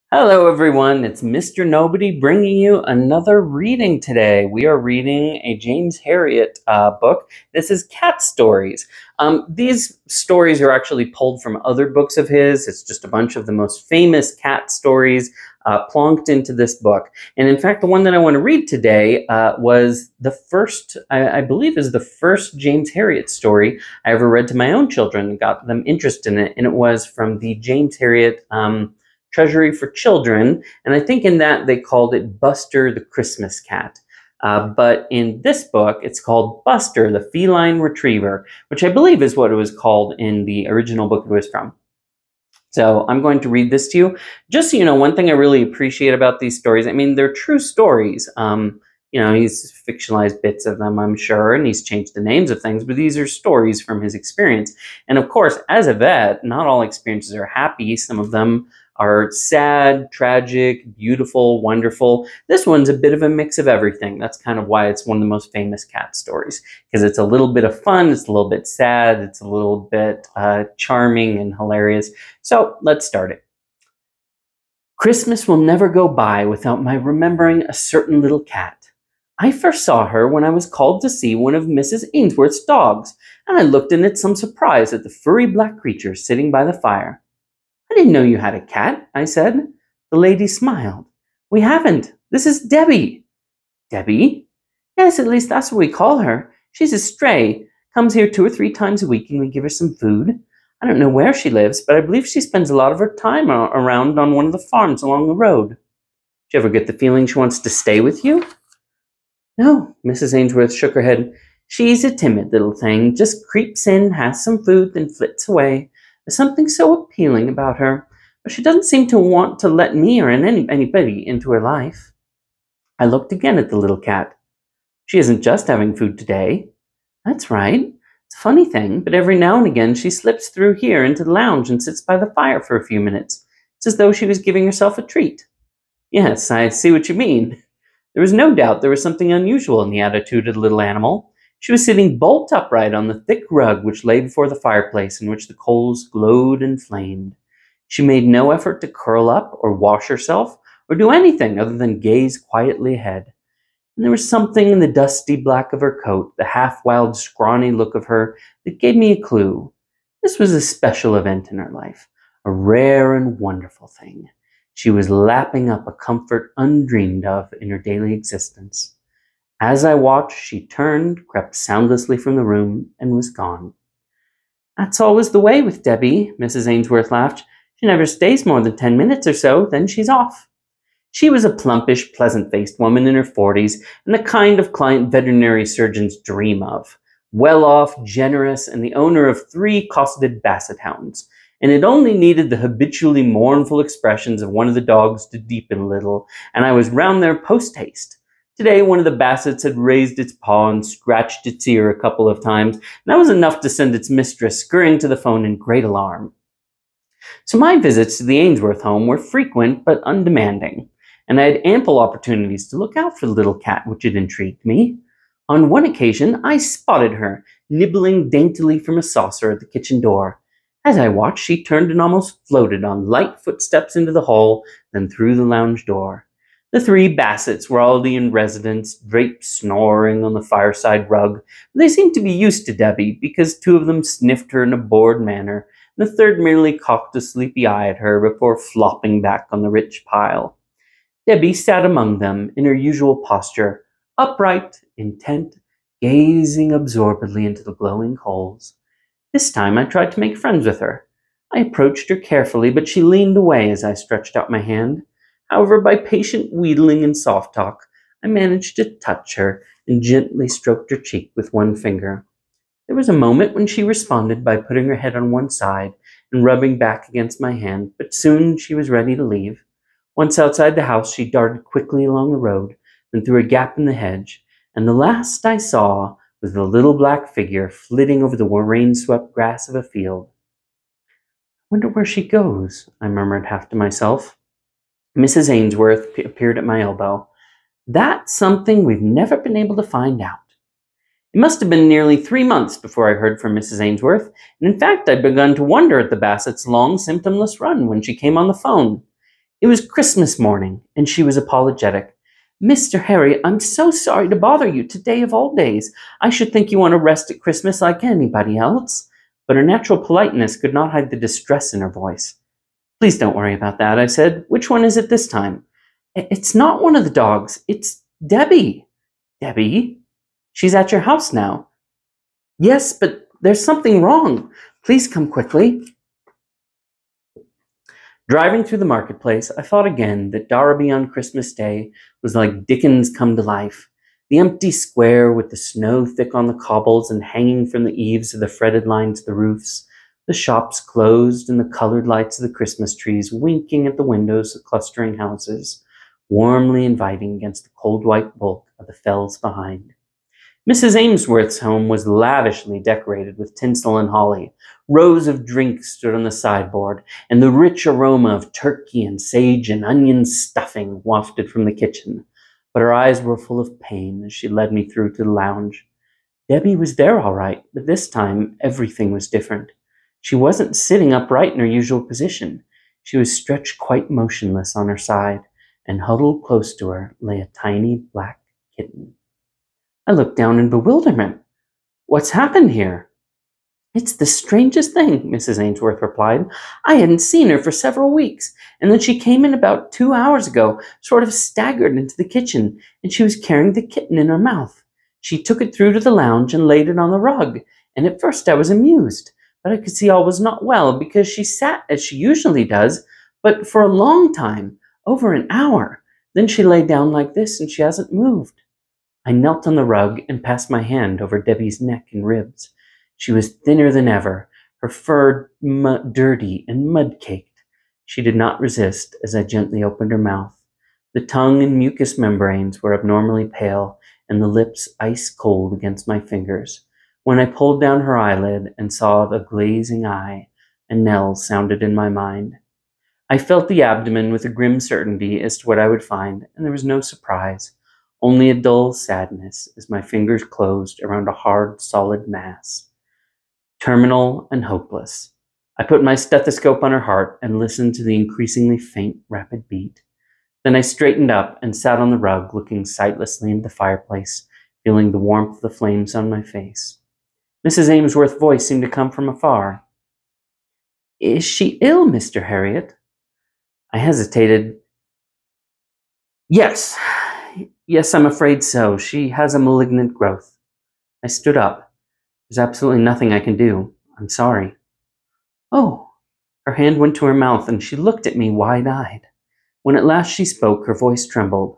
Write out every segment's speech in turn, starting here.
Hello, everyone. It's Mr. Nobody bringing you another reading today. We are reading a James Herriot book. This is Cat Stories. These stories are actually pulled from other books of his. It's just a bunch of the most famous cat stories plonked into this book. And in fact, the one that I want to read today was the first, I believe is the first James Herriot story I ever read to my own children and got them interested in it. And it was from the James Herriot Treasury for Children, and I think in that they called it Buster the Christmas Cat. But in this book, it's called Buster the Feline Retriever, which I believe is what it was called in the original book it was from. So I'm going to read this to you. Just so you know, one thing I really appreciate about these stories, I mean, they're true stories. He's fictionalized bits of them, I'm sure, and he's changed the names of things, but these are stories from his experience. And of course, as a vet, not all experiences are happy. Some of them are sad, tragic, beautiful, wonderful. This one's a bit of a mix of everything. That's kind of why it's one of the most famous cat stories, because it's a little bit of fun, it's a little bit sad, it's a little bit charming and hilarious. So let's start it. Christmas will never go by without my remembering a certain little cat. I first saw her when I was called to see one of Mrs. Ainsworth's dogs, and I looked in at some surprise at the furry black creature sitting by the fire. I didn't know you had a cat, I said. The lady smiled. We haven't. This is Debbie. Debbie? Yes, at least that's what we call her. She's a stray, comes here 2 or 3 times a week and we give her some food. I don't know where she lives, but I believe she spends a lot of her time around on one of the farms along the road. Do you ever get the feeling she wants to stay with you? No, Mrs. Ainsworth shook her head. She's a timid little thing, just creeps in, has some food, then flits away. There's something so appealing about her, but she doesn't seem to want to let me or anybody into her life. I looked again at the little cat. She isn't just having food today. That's right. It's a funny thing, but every now and again she slips through here into the lounge and sits by the fire for a few minutes. It's as though she was giving herself a treat. Yes, I see what you mean. There was no doubt there was something unusual in the attitude of the little animal. She was sitting bolt upright on the thick rug which lay before the fireplace in which the coals glowed and flamed. She made no effort to curl up or wash herself or do anything other than gaze quietly ahead. And there was something in the dusty black of her coat, the half-wild, scrawny look of her, that gave me a clue. This was a special event in her life, a rare and wonderful thing. She was lapping up a comfort undreamed of in her daily existence. As I watched, she turned, crept soundlessly from the room, and was gone. That's always the way with Debbie, Mrs. Ainsworth laughed. She never stays more than 10 minutes or so, then she's off. She was a plumpish, pleasant-faced woman in her 40s, and the kind of client veterinary surgeons dream of. Well-off, generous, and the owner of 3 cosseted basset hounds. And it only needed the habitually mournful expressions of one of the dogs to deepen a little, and I was round there post-haste. Today, one of the bassets had raised its paw and scratched its ear a couple of times, and that was enough to send its mistress scurrying to the phone in great alarm. So my visits to the Ainsworth home were frequent but undemanding, and I had ample opportunities to look out for the little cat which had intrigued me. On one occasion, I spotted her, nibbling daintily from a saucer at the kitchen door. As I watched, she turned and almost floated on light footsteps into the hall, then through the lounge door. The 3 bassets were already in residence, draped snoring on the fireside rug. They seemed to be used to Debbie, because 2 of them sniffed her in a bored manner, and the 3rd merely cocked a sleepy eye at her before flopping back on the rich pile. Debbie sat among them in her usual posture, upright, intent, gazing absorbedly into the glowing coals. This time I tried to make friends with her. I approached her carefully, but she leaned away as I stretched out my hand. However, by patient wheedling and soft talk, I managed to touch her and gently stroked her cheek with one finger. There was a moment when she responded by putting her head on one side and rubbing back against my hand, but soon she was ready to leave. Once outside the house, she darted quickly along the road, then through a gap in the hedge, and the last I saw was the little black figure flitting over the rain-swept grass of a field. I wonder where she goes, I murmured half to myself. Mrs. Ainsworth appeared at my elbow. That's something we've never been able to find out. It must have been nearly 3 months before I heard from Mrs. Ainsworth, and in fact I'd begun to wonder at the Bassett's long symptomless run when she came on the phone. It was Christmas morning, and she was apologetic. Mr. Herriot, I'm so sorry to bother you today of all days. I should think you want to rest at Christmas like anybody else. But her natural politeness could not hide the distress in her voice. Please don't worry about that, I said. Which one is it this time? It's not one of the dogs. It's Debbie. Debbie? She's at your house now. Yes, but there's something wrong. Please come quickly. Driving through the marketplace, I thought again that Darby on Christmas Day was like Dickens come to life. The empty square with the snow thick on the cobbles and hanging from the eaves of the fretted lines of the roofs, the shops closed and the colored lights of the Christmas trees winking at the windows of clustering houses, warmly inviting against the cold white bulk of the fells behind. Mrs. Ainsworth's home was lavishly decorated with tinsel and holly. Rows of drinks stood on the sideboard, and the rich aroma of turkey and sage and onion stuffing wafted from the kitchen. But her eyes were full of pain as she led me through to the lounge. Debbie was there all right, but this time everything was different. She wasn't sitting upright in her usual position. She was stretched quite motionless on her side, and huddled close to her lay a tiny black kitten. I looked down in bewilderment. What's happened here? It's the strangest thing, Mrs. Ainsworth replied. I hadn't seen her for several weeks, and then she came in about 2 hours ago, sort of staggered into the kitchen, and she was carrying the kitten in her mouth. She took it through to the lounge and laid it on the rug, and at first I was amused, but I could see all was not well because she sat as she usually does, but for a long time, over an hour. Then she lay down like this, and she hasn't moved. I knelt on the rug and passed my hand over Debbie's neck and ribs. She was thinner than ever, her fur dirty and mud-caked. She did not resist as I gently opened her mouth. The tongue and mucous membranes were abnormally pale, and the lips ice-cold against my fingers. When I pulled down her eyelid and saw the glazing eye, a knell sounded in my mind. I felt the abdomen with a grim certainty as to what I would find, and there was no surprise. Only a dull sadness as my fingers closed around a hard, solid mass. Terminal and hopeless. I put my stethoscope on her heart and listened to the increasingly faint, rapid beat. Then I straightened up and sat on the rug, looking sightlessly into the fireplace, feeling the warmth of the flames on my face. Mrs. Ainsworth's voice seemed to come from afar. Is she ill, Mr. Herriot? I hesitated. Yes, I'm afraid so. She has a malignant growth. I stood up. There's absolutely nothing I can do. I'm sorry. Oh. Her hand went to her mouth, and she looked at me wide-eyed. When at last she spoke, her voice trembled.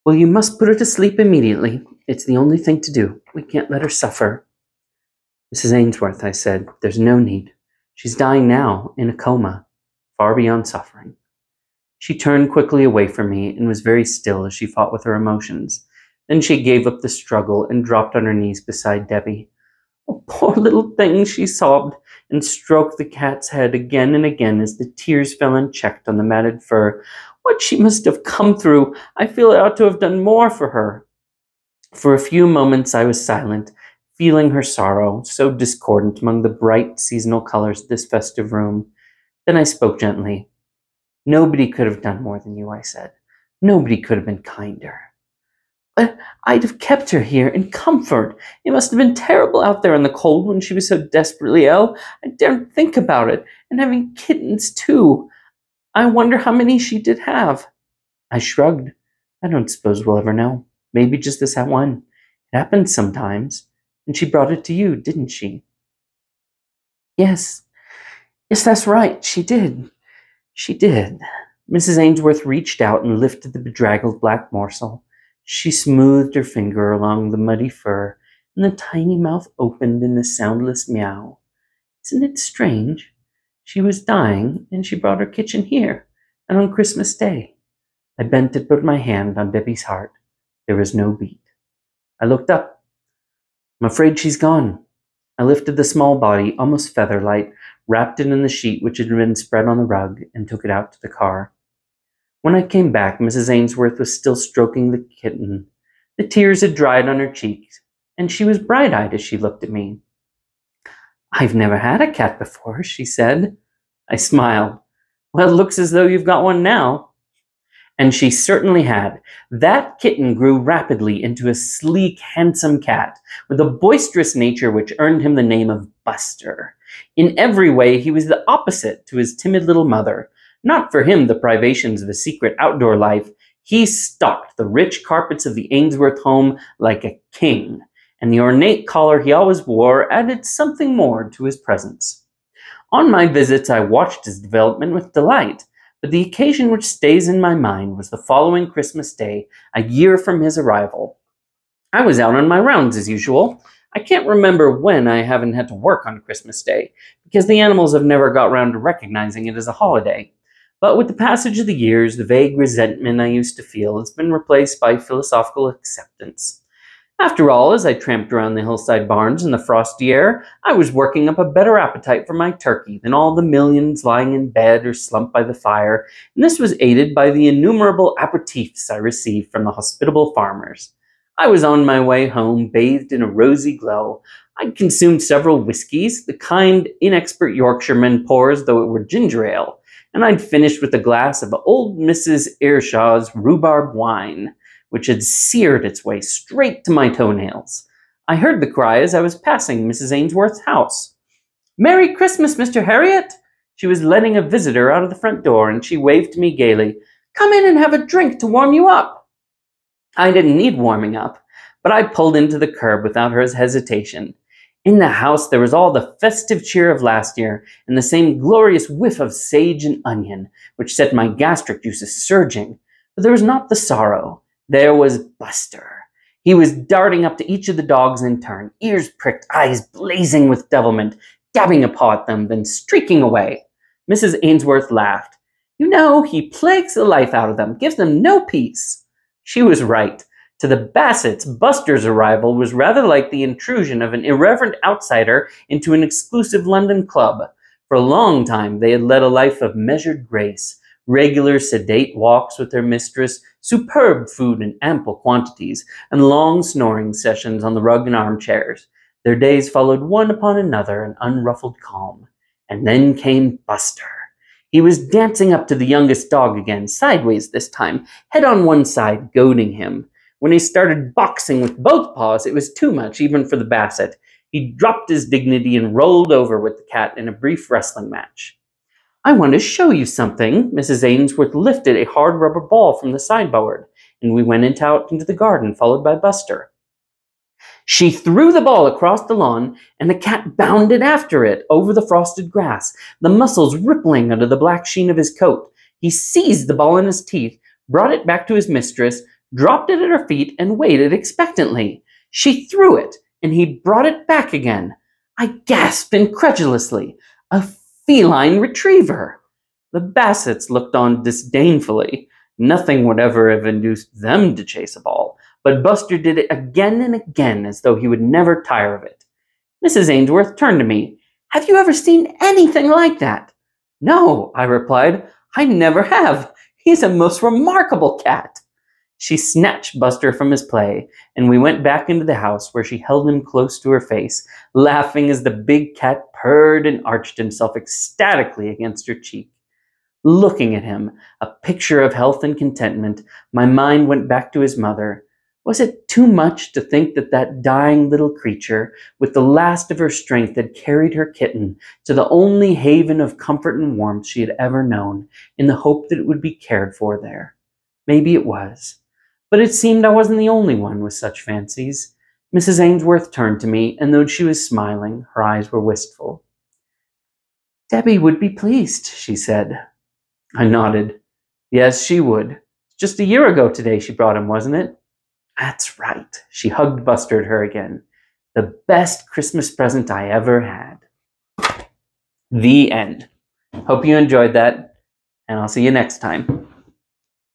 Well, you must put her to sleep immediately. It's the only thing to do. We can't let her suffer. Mrs. Ainsworth, I said, there's no need. She's dying now, in a coma, far beyond suffering. She turned quickly away from me and was very still as she fought with her emotions. Then she gave up the struggle and dropped on her knees beside Debbie. Oh, poor little thing, she sobbed, and stroked the cat's head again and again as the tears fell unchecked on the matted fur. What she must have come through! I feel I ought to have done more for her. For a few moments I was silent, feeling her sorrow, so discordant among the bright seasonal colors of this festive room. Then I spoke gently. Nobody could have done more than you, I said. Nobody could have been kinder. But I'd have kept her here in comfort. It must have been terrible out there in the cold when she was so desperately ill. I daren't think about it. And having kittens, too. I wonder how many she did have. I shrugged. I don't suppose we'll ever know. Maybe just this one. It happens sometimes. And she brought it to you, didn't she? Yes, that's right. She did. She did. Mrs. Ainsworth reached out and lifted the bedraggled black morsel. She smoothed her finger along the muddy fur, and the tiny mouth opened in a soundless meow. Isn't it strange? She was dying, and she brought her kitchen here, and on Christmas Day. I bent and put my hand on Debbie's heart. There was no beat. I looked up. I'm afraid she's gone. I lifted the small body, almost feather-light, wrapped it in the sheet which had been spread on the rug, and took it out to the car. When I came back, Mrs. Ainsworth was still stroking the kitten. The tears had dried on her cheeks, and she was bright-eyed as she looked at me. I've never had a cat before, she said. I smiled. Well, it looks as though you've got one now." And she certainly had. That kitten grew rapidly into a sleek, handsome cat, with a boisterous nature which earned him the name of Buster. In every way, he was the opposite to his timid little mother. Not for him the privations of a secret outdoor life. He stalked the rich carpets of the Ainsworth home like a king, and the ornate collar he always wore added something more to his presence. On my visits, I watched his development with delight, but the occasion which stays in my mind was the following Christmas Day, a year from his arrival. I was out on my rounds as usual. I can't remember when I haven't had to work on Christmas Day, because the animals have never got round to recognizing it as a holiday. But with the passage of the years, the vague resentment I used to feel has been replaced by philosophical acceptance. After all, as I tramped around the hillside barns in the frosty air, I was working up a better appetite for my turkey than all the millions lying in bed or slumped by the fire, and this was aided by the innumerable aperitifs I received from the hospitable farmers. I was on my way home, bathed in a rosy glow. I'd consumed several whiskies, the kind inexpert Yorkshiremen pour as though it were ginger ale, and I'd finished with a glass of old Mrs. Earshaw's rhubarb wine, which had seared its way straight to my toenails. I heard the cry as I was passing Mrs. Ainsworth's house. "Merry Christmas, Mr. Herriot!" She was letting a visitor out of the front door, and she waved to me gaily. "Come in and have a drink to warm you up." I didn't need warming up, but I pulled into the curb without her hesitation. In the house there was all the festive cheer of last year, and the same glorious whiff of sage and onion, which set my gastric juices surging. But there was not the sorrow. There was Buster. He was darting up to each of the dogs in turn, ears pricked, eyes blazing with devilment, dabbing a paw at them, then streaking away. Mrs. Ainsworth laughed. "You know, he plagues the life out of them, gives them no peace." She was right. To the Bassets, Buster's arrival was rather like the intrusion of an irreverent outsider into an exclusive London club. For a long time they had led a life of measured grace, regular sedate walks with their mistress, superb food in ample quantities, and long snoring sessions on the rug and armchairs. Their days followed one upon another in unruffled calm. And then came Buster. He was dancing up to the youngest dog again, sideways this time, head on one side, goading him. When he started boxing with both paws, it was too much, even for the Basset. He dropped his dignity and rolled over with the cat in a brief wrestling match. "I want to show you something." Mrs. Ainsworth lifted a hard rubber ball from the sideboard, and we went out into the garden, followed by Buster. She threw the ball across the lawn, and the cat bounded after it over the frosted grass, the muscles rippling under the black sheen of his coat. He seized the ball in his teeth, brought it back to his mistress, dropped it at her feet, and waited expectantly. She threw it, and he brought it back again. I gasped incredulously. A Feline Retriever! The Bassets looked on disdainfully. Nothing would ever have induced them to chase a ball, but Buster did it again and again as though he would never tire of it. Mrs. Ainsworth turned to me. "Have you ever seen anything like that?" "No," I replied. "I never have. He's a most remarkable cat." She snatched Buster from his play, and we went back into the house where she held him close to her face, laughing as the big cat purred and arched himself ecstatically against her cheek. Looking at him, a picture of health and contentment, my mind went back to his mother. Was it too much to think that that dying little creature, with the last of her strength, had carried her kitten to the only haven of comfort and warmth she had ever known, in the hope that it would be cared for there? Maybe it was. But it seemed I wasn't the only one with such fancies. Mrs. Ainsworth turned to me, and though she was smiling, her eyes were wistful. "Debbie would be pleased," she said. I nodded. Yes, she would. Just a year ago today she brought him, wasn't it? That's right. She hugged Buster at her again. The best Christmas present I ever had. The end. Hope you enjoyed that, and I'll see you next time.